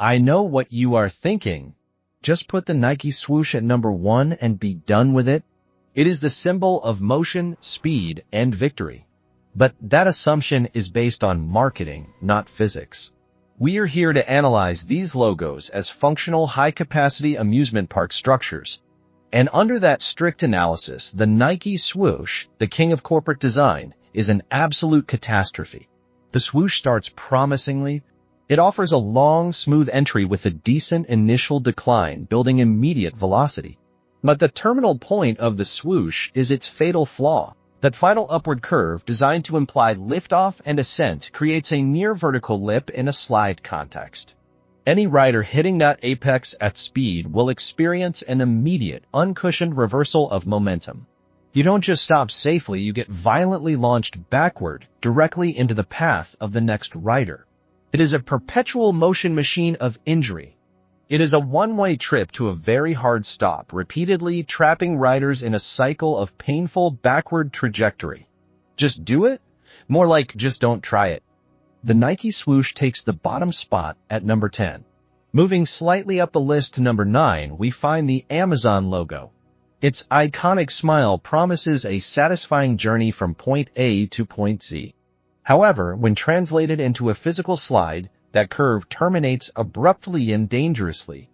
I know what you are thinking. Just put the Nike Swoosh at number 1 and be done with it. It is the symbol of motion, speed, and victory. But that assumption is based on marketing, not physics. We are here to analyze these logos as functional high-capacity amusement park structures. And under that strict analysis, the Nike Swoosh, the king of corporate design, is an absolute catastrophe. The Swoosh starts promisingly. It offers a long, smooth entry with a decent initial decline, building immediate velocity. But the terminal point of the Swoosh is its fatal flaw. That final upward curve, designed to imply liftoff and ascent, creates a near-vertical lip in a slide context. Any rider hitting that apex at speed will experience an immediate, uncushioned reversal of momentum. You don't just stop safely, you get violently launched backward, directly into the path of the next rider. It is a perpetual motion machine of injury. It is a one-way trip to a very hard stop, repeatedly trapping riders in a cycle of painful backward trajectory. Just do it? More like just don't try it. The Nike Swoosh takes the bottom spot at number 10. Moving slightly up the list to number 9, we find the Amazon logo. Its iconic smile promises a satisfying journey from point A to point Z. However, when translated into a physical slide, that curve terminates abruptly and dangerously.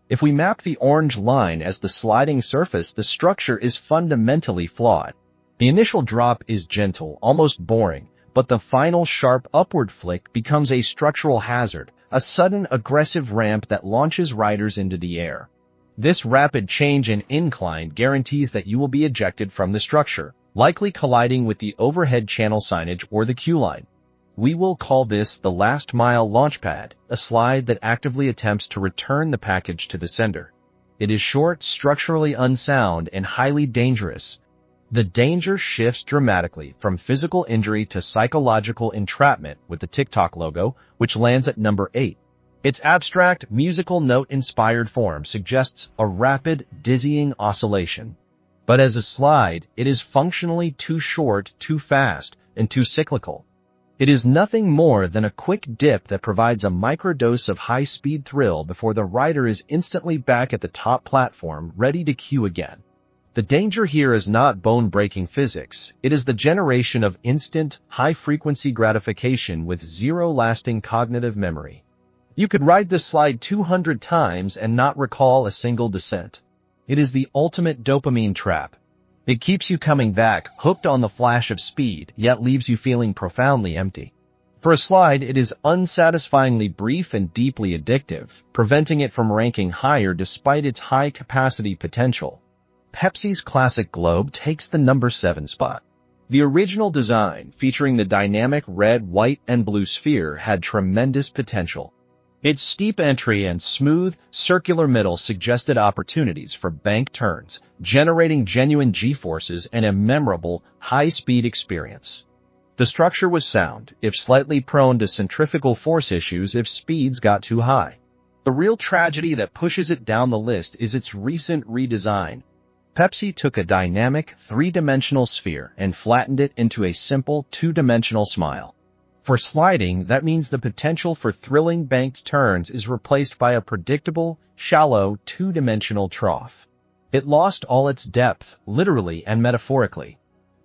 If we map the orange line as the sliding surface, the structure is fundamentally flawed. The initial drop is gentle, almost boring, but the final sharp upward flick becomes a structural hazard, a sudden aggressive ramp that launches riders into the air. This rapid change in incline guarantees that you will be ejected from the structure, likely colliding with the overhead channel signage or the queue line. We will call this the last mile launchpad, a slide that actively attempts to return the package to the sender. It is short, structurally unsound, and highly dangerous. The danger shifts dramatically from physical injury to psychological entrapment with the TikTok logo, which lands at number 8. Its abstract, musical note-inspired form suggests a rapid, dizzying oscillation. But as a slide, it is functionally too short, too fast, and too cyclical. It is nothing more than a quick dip that provides a microdose of high-speed thrill before the rider is instantly back at the top platform, ready to queue again. The danger here is not bone-breaking physics. It is the generation of instant, high-frequency gratification with zero lasting cognitive memory. You could ride this slide 200 times and not recall a single descent. It is the ultimate dopamine trap. It keeps you coming back, hooked on the flash of speed, yet leaves you feeling profoundly empty. For a slide, it is unsatisfyingly brief and deeply addictive, preventing it from ranking higher despite its high-capacity potential. Pepsi's classic globe takes the number 7 spot. The original design, featuring the dynamic red, white, and blue sphere, had tremendous potential. Its steep entry and smooth, circular middle suggested opportunities for bank turns, generating genuine G-forces and a memorable, high-speed experience. The structure was sound, if slightly prone to centrifugal force issues if speeds got too high. The real tragedy that pushes it down the list is its recent redesign. Pepsi took a dynamic, three-dimensional sphere and flattened it into a simple, two-dimensional smile. For sliding, that means the potential for thrilling banked turns is replaced by a predictable, shallow, two-dimensional trough. It lost all its depth, literally and metaphorically.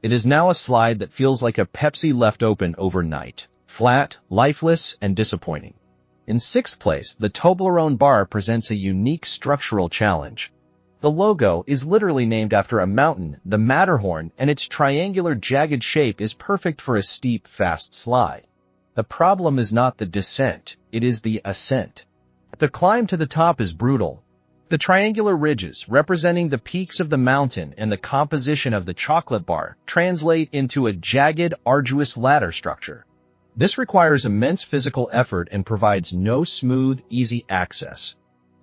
It is now a slide that feels like a Pepsi left open overnight, flat, lifeless, and disappointing. In 6th place, the Toblerone bar presents a unique structural challenge. The logo is literally named after a mountain, the Matterhorn, and its triangular jagged shape is perfect for a steep, fast slide. The problem is not the descent, it is the ascent. The climb to the top is brutal. The triangular ridges, representing the peaks of the mountain and the composition of the chocolate bar, translate into a jagged, arduous ladder structure. This requires immense physical effort and provides no smooth, easy access.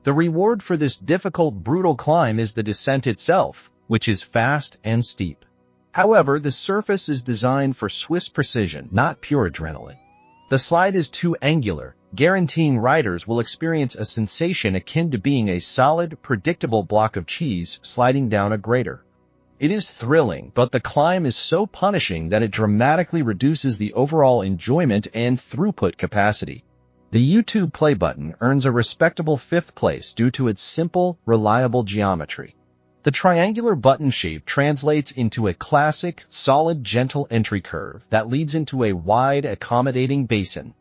The reward for this difficult, brutal climb is the descent itself, which is fast and steep. However, the surface is designed for Swiss precision, not pure adrenaline. The slide is too angular, guaranteeing riders will experience a sensation akin to being a solid, predictable block of cheese sliding down a grater. It is thrilling, but the climb is so punishing that it dramatically reduces the overall enjoyment and throughput capacity. The YouTube play button earns a respectable 5th place due to its simple, reliable geometry. The triangular button shape translates into a classic, solid, gentle entry curve that leads into a wide, accommodating basin.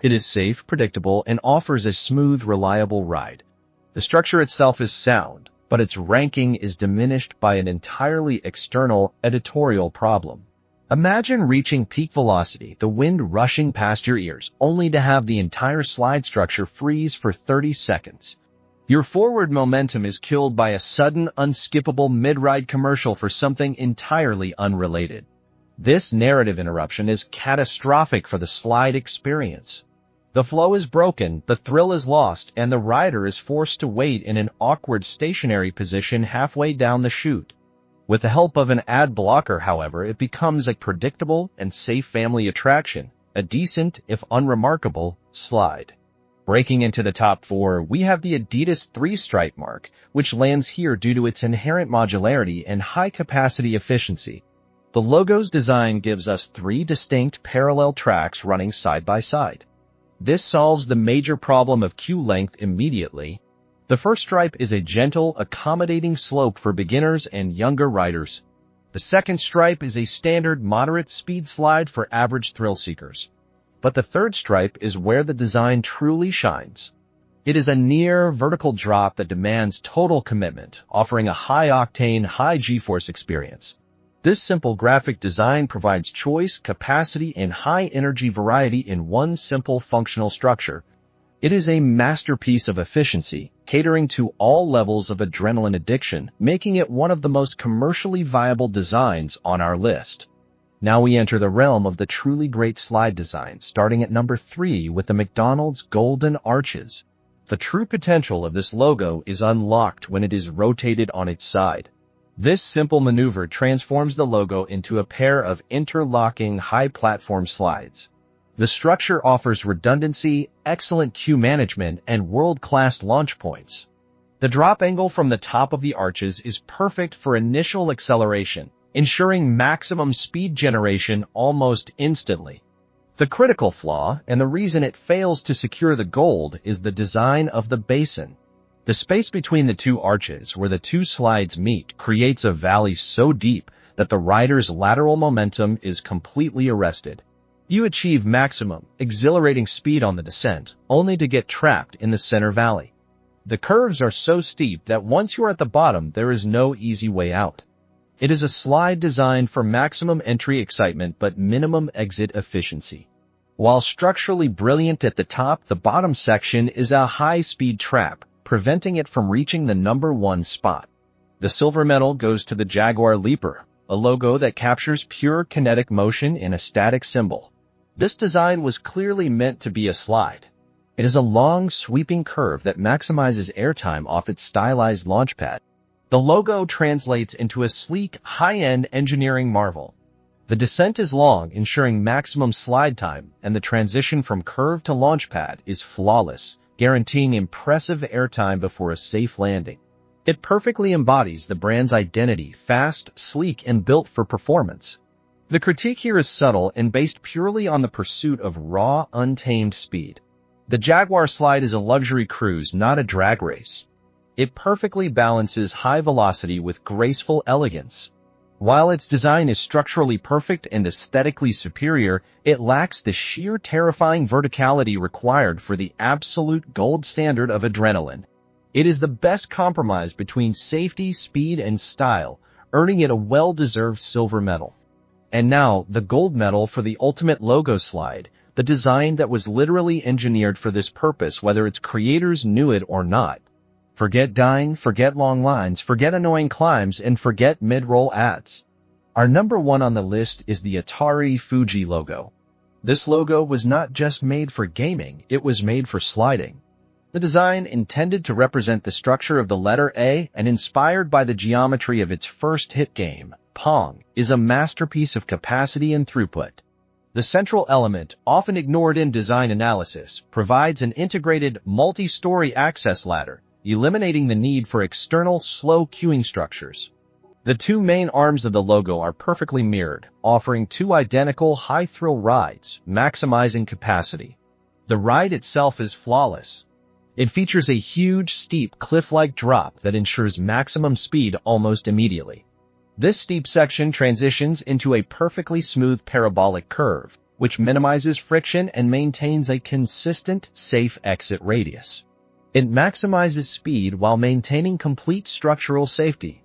It is safe, predictable, and offers a smooth, reliable ride. The structure itself is sound, but its ranking is diminished by an entirely external editorial problem. Imagine reaching peak velocity, the wind rushing past your ears, only to have the entire slide structure freeze for 30 seconds. Your forward momentum is killed by a sudden, unskippable mid-ride commercial for something entirely unrelated. This narrative interruption is catastrophic for the slide experience. The flow is broken, the thrill is lost, and the rider is forced to wait in an awkward stationary position halfway down the chute. With the help of an ad blocker, however, it becomes a predictable and safe family attraction, a decent, if unremarkable, slide. Breaking into the top 4, we have the Adidas 3-stripe mark, which lands here due to its inherent modularity and high-capacity efficiency. The logo's design gives us 3 distinct parallel tracks running side by side. This solves the major problem of queue length immediately. The first stripe is a gentle, accommodating slope for beginners and younger riders. The second stripe is a standard moderate speed slide for average thrill seekers. But the third stripe is where the design truly shines. It is a near vertical drop that demands total commitment, offering a high-octane, high G-force experience. This simple graphic design provides choice, capacity, and high-energy variety in one simple functional structure. It is a masterpiece of efficiency, catering to all levels of adrenaline addiction, making it one of the most commercially viable designs on our list. Now we enter the realm of the truly great slide design, starting at number 3 with the McDonald's Golden Arches. The true potential of this logo is unlocked when it is rotated on its side. This simple maneuver transforms the logo into a pair of interlocking high-platform slides. The structure offers redundancy, excellent queue management, and world-class launch points. The drop angle from the top of the arches is perfect for initial acceleration, ensuring maximum speed generation almost instantly. The critical flaw, and the reason it fails to secure the gold, is the design of the basin. The space between the 2 arches where the 2 slides meet creates a valley so deep that the rider's lateral momentum is completely arrested. You achieve maximum, exhilarating speed on the descent, only to get trapped in the center valley. The curves are so steep that once you are at the bottom, there is no easy way out. It is a slide designed for maximum entry excitement but minimum exit efficiency. While structurally brilliant at the top, the bottom section is a high-speed trap, preventing it from reaching the number 1 spot. The silver medal goes to the Jaguar Leaper, a logo that captures pure kinetic motion in a static symbol. This design was clearly meant to be a slide. It is a long, sweeping curve that maximizes airtime off its stylized launch pad. The logo translates into a sleek, high-end engineering marvel. The descent is long, ensuring maximum slide time, and the transition from curve to launch pad is flawless, guaranteeing impressive airtime before a safe landing. It perfectly embodies the brand's identity, fast, sleek, and built for performance. The critique here is subtle and based purely on the pursuit of raw, untamed speed. The Jaguar slide is a luxury cruise, not a drag race. It perfectly balances high velocity with graceful elegance. While its design is structurally perfect and aesthetically superior, it lacks the sheer terrifying verticality required for the absolute gold standard of adrenaline. It is the best compromise between safety, speed, and style, earning it a well-deserved silver medal. And now, the gold medal for the ultimate logo slide, the design that was literally engineered for this purpose whether its creators knew it or not. Forget dying, forget long lines, forget annoying climbs, and forget mid-roll ads. Our number 1 on the list is the Atari Fuji logo. This logo was not just made for gaming, it was made for sliding. The design, intended to represent the structure of the letter A and inspired by the geometry of its first hit game, Pong, is a masterpiece of capacity and throughput. The central element, often ignored in design analysis, provides an integrated multi-story access ladder, eliminating the need for external slow queuing structures. The 2 main arms of the logo are perfectly mirrored, offering 2 identical high-thrill rides, maximizing capacity. The ride itself is flawless. It features a huge, steep, cliff-like drop that ensures maximum speed almost immediately. This steep section transitions into a perfectly smooth parabolic curve, which minimizes friction and maintains a consistent, safe exit radius. It maximizes speed while maintaining complete structural safety.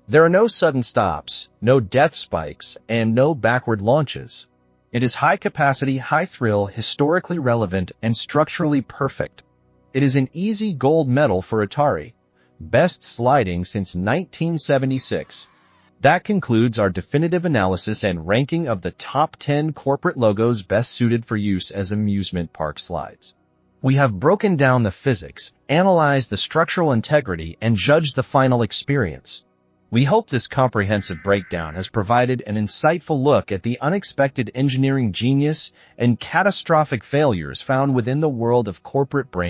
There are no sudden stops, no death spikes, and no backward launches. It is high-capacity, high-thrill, historically relevant, and structurally perfect. It is an easy gold medal for Atari, best sliding since 1976. That concludes our definitive analysis and ranking of the top 10 corporate logos best suited for use as amusement park slides. We have broken down the physics, analyzed the structural integrity, and judged the final experience. We hope this comprehensive breakdown has provided an insightful look at the unexpected engineering genius and catastrophic failures found within the world of corporate brand.